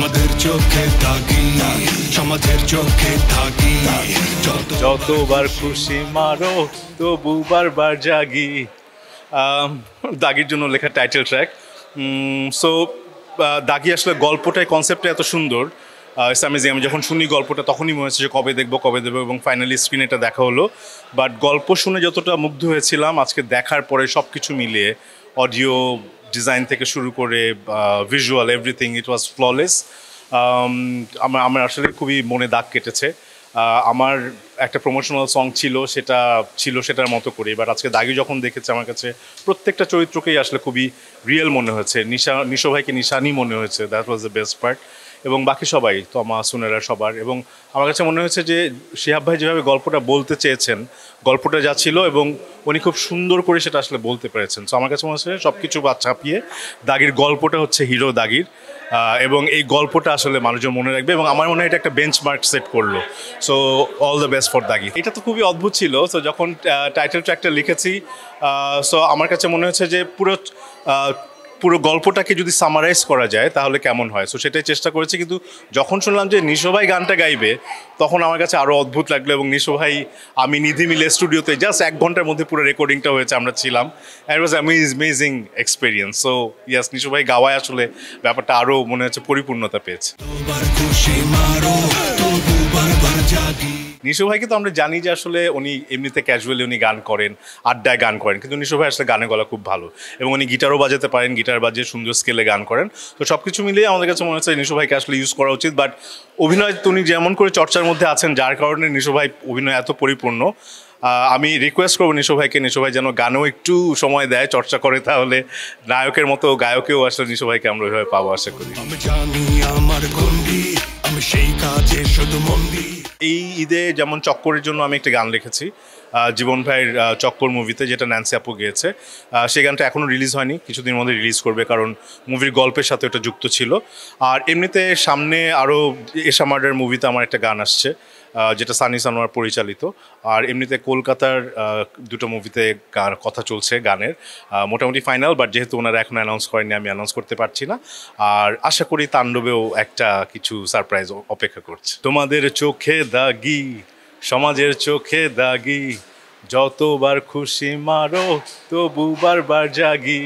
সমাজের চোখে দাগি, সমাজের চোখে দাগি, যতবার খুশি মারো তবু বারবার জাগি। দাগির জন্য লেখা টাইটেল ট্র্যাক। সো দাগি আসলে গল্পটাই কনসেপ্টটা এত সুন্দর, ইটস অ্যামেজিং। আমি যখন শুনি গল্পটা তখনই মনে হচ্ছে যে কবে দেখবো এবং ফাইনালি স্ক্রিনে এটা দেখা হলো। বাট গল্প শুনে যতটা মুগ্ধ হয়েছিলাম, আজকে দেখার পরে সব কিছু মিলিয়ে অডিও ডিজাইন থেকে শুরু করে ভিজুয়াল এভরিথিং ইট ওয়াজ ফ্ললেস। আমার আসলে খুবই মনে দাগ কেটেছে। আমার একটা প্রমোশনাল সং ছিল সেটার মতো করে, বাট আজকে দাগি যখন দেখেছে আমার কাছে প্রত্যেকটা চরিত্রকেই আসলে খুবই রিয়েল মনে হয়েছে। নিশো ভাইকে নিশানি মনে হয়েছে, that was the best part. এবং বাকি সবাই তমা সুনেরা সবার। এবং আমার কাছে মনে হয়েছে যে শিহাব ভাই যেভাবে গল্পটা বলতে চেয়েছেন, গল্পটা যা ছিল এবং উনি খুব সুন্দর করে সেটা আসলে বলতে পেরেছেন। সো আমার কাছে মনে হচ্ছে সব কিছু ছাপিয়ে দাগির গল্পটা হচ্ছে হিরো দাগির, এবং এই গল্পটা আসলে মানুষজন মনে রাখবে এবং আমার মনে হয় এটা একটা বেঞ্চমার্ক সেট করলো। So all the best for দাগি। এটা তো খুবই অদ্ভুত ছিল। সো যখন টাইটেল ট্র্যাকটা লিখেছি, সো আমার কাছে মনে হচ্ছে যে পুরো গল্পটাকে যদি সামারাইজ করা যায় তাহলে কেমন হয়। সো সেটাই চেষ্টা করেছি, কিন্তু যখন শুনলাম যে নিশো ভাই গানটা গাইবে তখন আমার কাছে আরও অদ্ভুত লাগলো। এবং নিশো ভাই আমি নিধি মিলে স্টুডিওতে জাস্ট 1 ঘন্টার মধ্যে পুরো রেকর্ডিংটা হয়েছে, আমরা ছিলাম। It was amazing experience. So yes, Nisho ভাই গাওয়ায় আসলে ব্যাপারটা আরও মনে হচ্ছে পরিপূর্ণতা পেয়েছে। নিশো ভাইকে তো আমরা জানি যে আসলে উনি এমনিতে ক্যাজুয়ালি উনি গান করেন, আড্ডায় গান করেন, কিন্তু নিশো ভাই আসলে গানের গলা খুব ভালো এবং উনি গিটারও বাজাতে পারেন, গিটার বাজিয়ে সুন্দর স্কেলে গান করেন। তো সব কিছু মিলিয়ে আমাদের কাছে মনে হচ্ছে নিশো ভাইকে আসলে ইউজ করা উচিত। বাট অভিনয় উনি যেমন করে চর্চার মধ্যে আছেন, যার কারণে নিশো ভাই অভিনয় এত পরিপূর্ণ। আমি রিকোয়েস্ট করবো নিশো ভাই যেন গানেও একটু সময় দেয়, চর্চা করে, তাহলে নায়কের মতো গায়কেও আসলে নিশো ভাইকে আমরা ওইভাবে পাবো আশা করি। এই ঈদে যেমন চক্করের জন্য আমি একটা গান লিখেছি জীবন ভাইয়ের চক্কর মুভিতে, যেটা ন্যান্সি আপু গেয়েছে। সেই গানটা এখনও রিলিজ হয়নি, কিছুদিনের মধ্যে রিলিজ করবে, কারণ মুভির গল্পের সাথে ওটা যুক্ত ছিল। আর এমনিতে সামনে আরও এশা মার্ডার মুভিতে আমার একটা গান আসছে, যেটা সানি সানোয়ার পরিচালিত। আর এমনিতে কলকাতার 2টো মুভিতে কথা চলছে গানের, মোটামুটি ফাইনাল, বাট যেহেতু ওনারা এখন অ্যানাউন্স করেনি আমি অ্যানাউন্স করতে পারছি না। আর আশা করি তাণ্ডবেও একটা কিছু সারপ্রাইজ অপেক্ষা করছে। তোমাদের চোখে দাগি, সমাজের চোখে দাগি, যতবার খুশি মারো তবু বারবার জাগি।